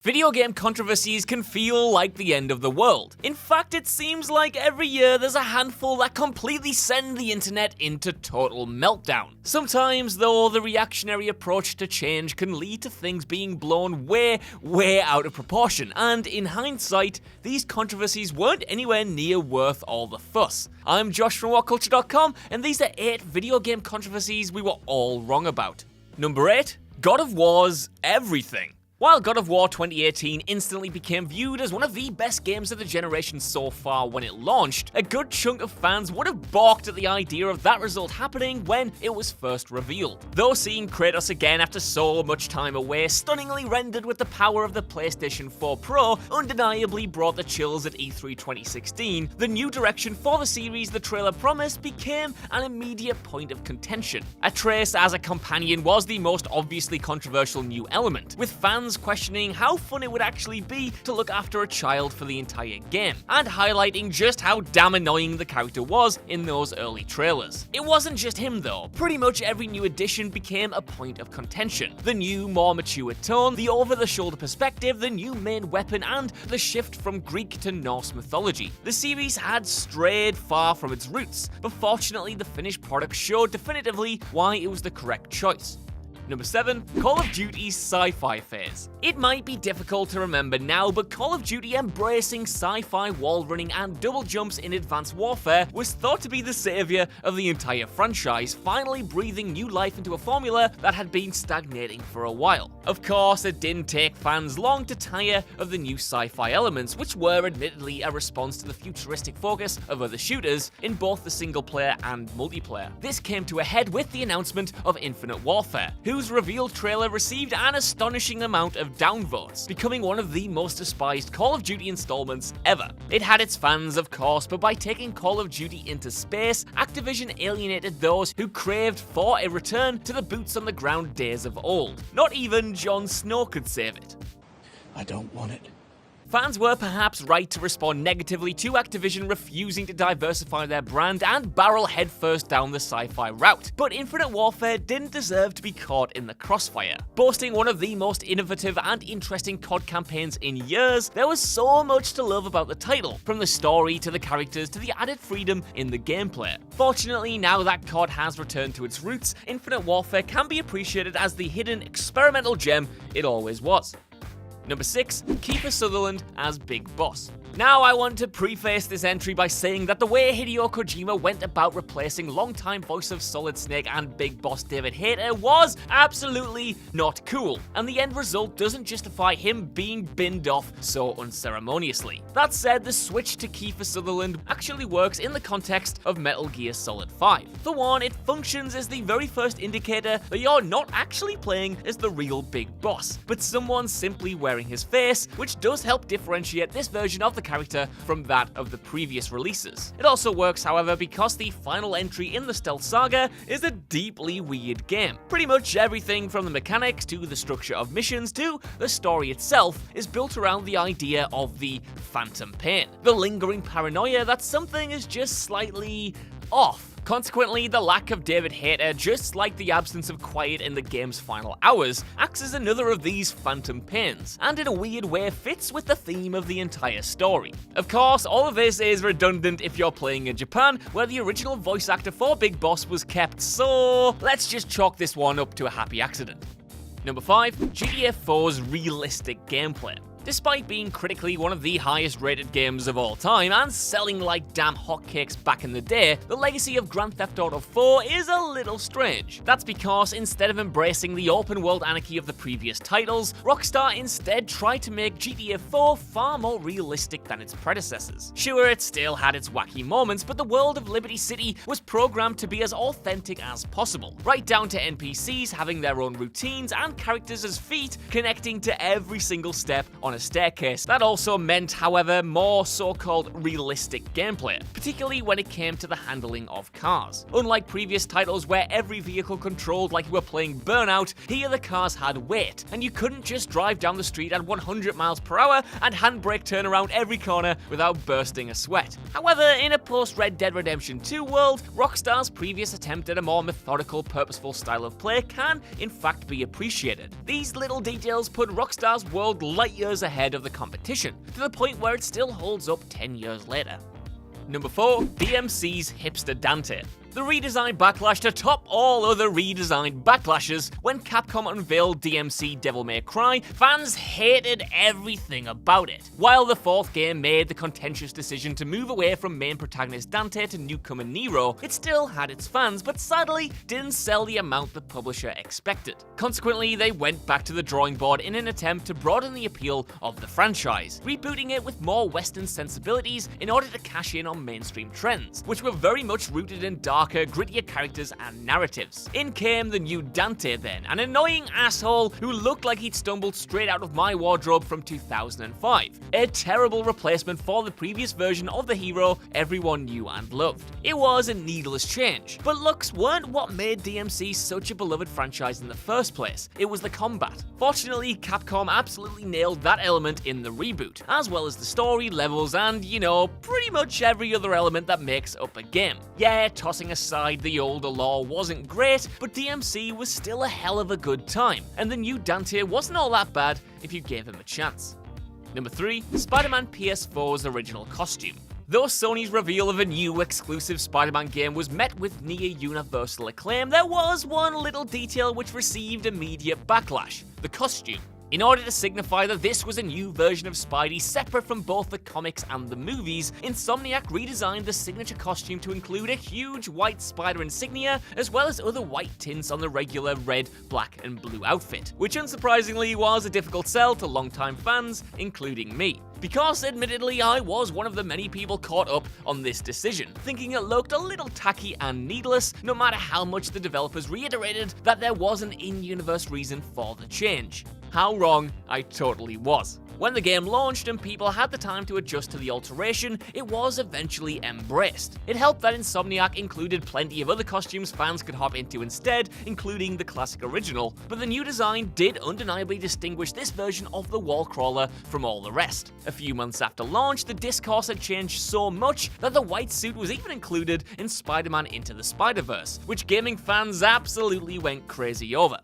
Video game controversies can feel like the end of the world. In fact, it seems like every year there's a handful that completely send the internet into total meltdown. Sometimes, though, the reactionary approach to change can lead to things being blown way out of proportion, and in hindsight, these controversies weren't anywhere near worth all the fuss. I'm Josh from WhatCulture.com, and these are 8 video game controversies we were all wrong about. Number 8, God of War's everything. While God of War 2018 instantly became viewed as one of the best games of the generation so far when it launched, a good chunk of fans would have balked at the idea of that result happening when it was first revealed. Though seeing Kratos again after so much time away, stunningly rendered with the power of the PlayStation 4 Pro, undeniably brought the chills at E3 2016, the new direction for the series the trailer promised became an immediate point of contention. Atreus as a companion was the most obviously controversial new element, with fans questioning how fun it would actually be to look after a child for the entire game, and highlighting just how damn annoying the character was in those early trailers. It wasn't just him though, pretty much every new addition became a point of contention. The new, more mature tone, the over-the-shoulder perspective, the new main weapon, and the shift from Greek to Norse mythology. The series had strayed far from its roots, but fortunately the finished product showed definitively why it was the correct choice. Number 7, Call of Duty's sci-fi phase. It might be difficult to remember now, but Call of Duty embracing sci-fi wall running and double jumps in Advanced Warfare was thought to be the savior of the entire franchise, finally breathing new life into a formula that had been stagnating for a while. Of course, it didn't take fans long to tire of the new sci-fi elements, which were admittedly a response to the futuristic focus of other shooters in both the single player and multiplayer. This came to a head with the announcement of Infinite Warfare, whose revealed trailer received an astonishing amount of downvotes, becoming one of the most despised Call of Duty installments ever. It had its fans, of course, but by taking Call of Duty into space, Activision alienated those who craved for a return to the boots-on-the-ground days of old. Not even Jon Snow could save it. I don't want it. Fans were perhaps right to respond negatively to Activision refusing to diversify their brand and barrel headfirst down the sci-fi route, but Infinite Warfare didn't deserve to be caught in the crossfire. Boasting one of the most innovative and interesting COD campaigns in years, there was so much to love about the title, from the story to the characters to the added freedom in the gameplay. Fortunately, now that COD has returned to its roots, Infinite Warfare can be appreciated as the hidden experimental gem it always was. Number 6, Kiefer Sutherland as Big Boss. Now, I want to preface this entry by saying that the way Hideo Kojima went about replacing longtime voice of Solid Snake and Big Boss David Hayter was absolutely not cool, and the end result doesn't justify him being binned off so unceremoniously. That said, the switch to Kiefer Sutherland actually works in the context of Metal Gear Solid 5. For one, it functions as the very first indicator that you're not actually playing as the real Big Boss, but someone simply wearing his face, which does help differentiate this version of the character from that of the previous releases. It also works, however, because the final entry in the Stealth Saga is a deeply weird game. Pretty much everything from the mechanics to the structure of missions to the story itself is built around the idea of the phantom pain, the lingering paranoia that something is just slightly off. Consequently, the lack of David Hayter, just like the absence of quiet in the game's final hours, acts as another of these phantom pains, and in a weird way fits with the theme of the entire story. Of course, all of this is redundant if you're playing in Japan, where the original voice actor for Big Boss was kept, so let's just chalk this one up to a happy accident. Number 5, GTA 4's realistic gameplay. Despite being critically one of the highest rated games of all time and selling like damn hotcakes back in the day, the legacy of Grand Theft Auto 4 is a little strange. That's because instead of embracing the open world anarchy of the previous titles, Rockstar instead tried to make GTA 4 far more realistic than its predecessors. Sure, it still had its wacky moments, but the world of Liberty City was programmed to be as authentic as possible, right down to NPCs having their own routines and characters as feet connecting to every single step on on a staircase. That also meant, however, more so-called realistic gameplay, particularly when it came to the handling of cars. Unlike previous titles where every vehicle controlled like you were playing Burnout, here the cars had weight, and you couldn't just drive down the street at 100 miles per hour and handbrake turn around every corner without bursting a sweat. However, in a post-Red Dead Redemption 2 world, Rockstar's previous attempt at a more methodical, purposeful style of play can, in fact, be appreciated. These little details put Rockstar's world light years ahead of the competition, to the point where it still holds up 10 years later. Number 4. DMC's Hipster Dante. The redesign backlash to top all other redesigned backlashes. When Capcom unveiled DMC Devil May Cry, fans hated everything about it. While the fourth game made the contentious decision to move away from main protagonist Dante to newcomer Nero, it still had its fans, but sadly didn't sell the amount the publisher expected. Consequently, they went back to the drawing board in an attempt to broaden the appeal of the franchise, rebooting it with more Western sensibilities in order to cash in on mainstream trends, which were very much rooted in darker, grittier characters and narratives. In came the new Dante then, an annoying asshole who looked like he'd stumbled straight out of my wardrobe from 2005. A terrible replacement for the previous version of the hero everyone knew and loved. It was a needless change, but looks weren't what made DMC such a beloved franchise in the first place. It was the combat. Fortunately, Capcom absolutely nailed that element in the reboot, as well as the story, levels, and, pretty much every other element that makes up a game. Yeah, tossing aside the older lore wasn't great, but DMC was still a hell of a good time, and the new Dante wasn't all that bad if you gave him a chance. Number 3. Spider-Man PS4's original costume. Though Sony's reveal of a new exclusive Spider-Man game was met with near-universal acclaim, there was one little detail which received immediate backlash: the costume. In order to signify that this was a new version of Spidey separate from both the comics and the movies, Insomniac redesigned the signature costume to include a huge white spider insignia, as well as other white tints on the regular red, black, and blue outfit, which unsurprisingly was a difficult sell to longtime fans, including me. Because, admittedly, I was one of the many people caught up on this decision, thinking it looked a little tacky and needless, no matter how much the developers reiterated that there was an in-universe reason for the change. How wrong I totally was. When the game launched and people had the time to adjust to the alteration, it was eventually embraced. It helped that Insomniac included plenty of other costumes fans could hop into instead, including the classic original, but the new design did undeniably distinguish this version of the wall crawler from all the rest. A few months after launch, the discourse had changed so much that the white suit was even included in Spider-Man Into the Spider-Verse, which gaming fans absolutely went crazy over.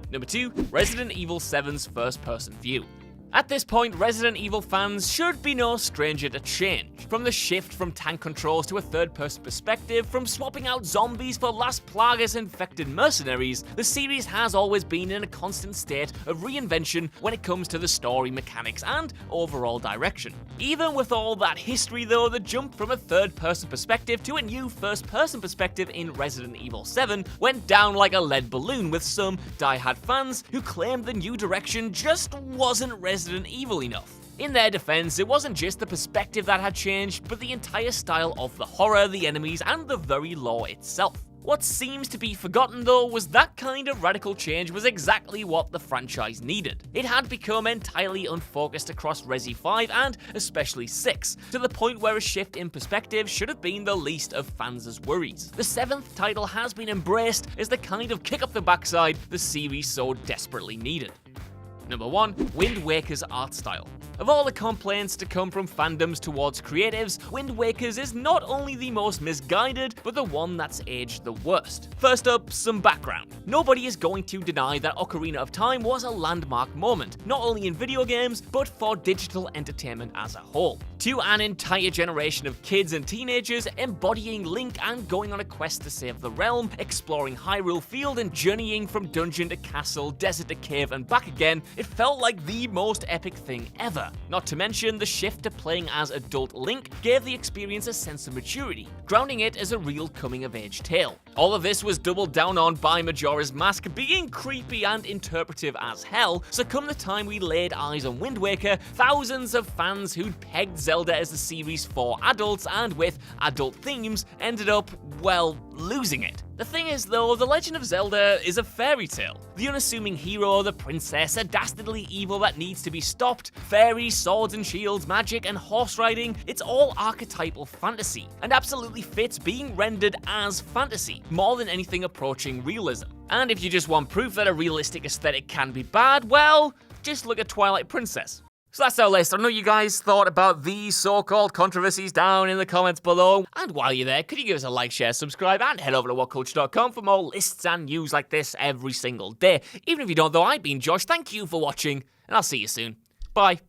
Number 2. Resident Evil 7's first-person view. At this point, Resident Evil fans should be no stranger to change. From the shift from tank controls to a third-person perspective, from swapping out zombies for Las Plagas infected mercenaries, the series has always been in a constant state of reinvention when it comes to the story mechanics and overall direction. Even with all that history though, the jump from a third-person perspective to a new first-person perspective in Resident Evil 7 went down like a lead balloon, with some die-hard fans who claimed the new direction just wasn't Resident Evil enough. In their defense, it wasn't just the perspective that had changed, but the entire style of the horror, the enemies, and the very lore itself. What seems to be forgotten though was that kind of radical change was exactly what the franchise needed. It had become entirely unfocused across Resi 5 and especially 6, to the point where a shift in perspective should have been the least of fans' worries. The 7th title has been embraced as the kind of kick up the backside the series so desperately needed. Number 1. Wind Waker's art style. Of all the complaints to come from fandoms towards creatives, Wind Waker's is not only the most misguided, but the one that's aged the worst. First up, some background. Nobody is going to deny that Ocarina of Time was a landmark moment, not only in video games, but for digital entertainment as a whole. To an entire generation of kids and teenagers embodying Link and going on a quest to save the realm, exploring Hyrule Field and journeying from dungeon to castle, desert to cave and back again, it felt like the most epic thing ever. Not to mention, the shift to playing as adult Link gave the experience a sense of maturity, grounding it as a real coming-of-age tale. All of this was doubled down on by Majora's Mask being creepy and interpretive as hell, so come the time we laid eyes on Wind Waker, thousands of fans who'd pegged Zelda as the series for adults and with adult themes ended up, well, losing it. The thing is though, The Legend of Zelda is a fairy tale. The unassuming hero, the princess, a dastardly evil that needs to be stopped, fairies, swords and shields, magic and horse riding, it's all archetypal fantasy, and absolutely fits being rendered as fantasy, more than anything approaching realism. And if you just want proof that a realistic aesthetic can be bad, well, just look at Twilight Princess. So that's our list. I know you guys thought about these so-called controversies down in the comments below. And while you're there, could you give us a like, share, subscribe, and head over to whatculture.com for more lists and news like this every single day. Even if you don't though, I've been Josh, thank you for watching, and I'll see you soon. Bye.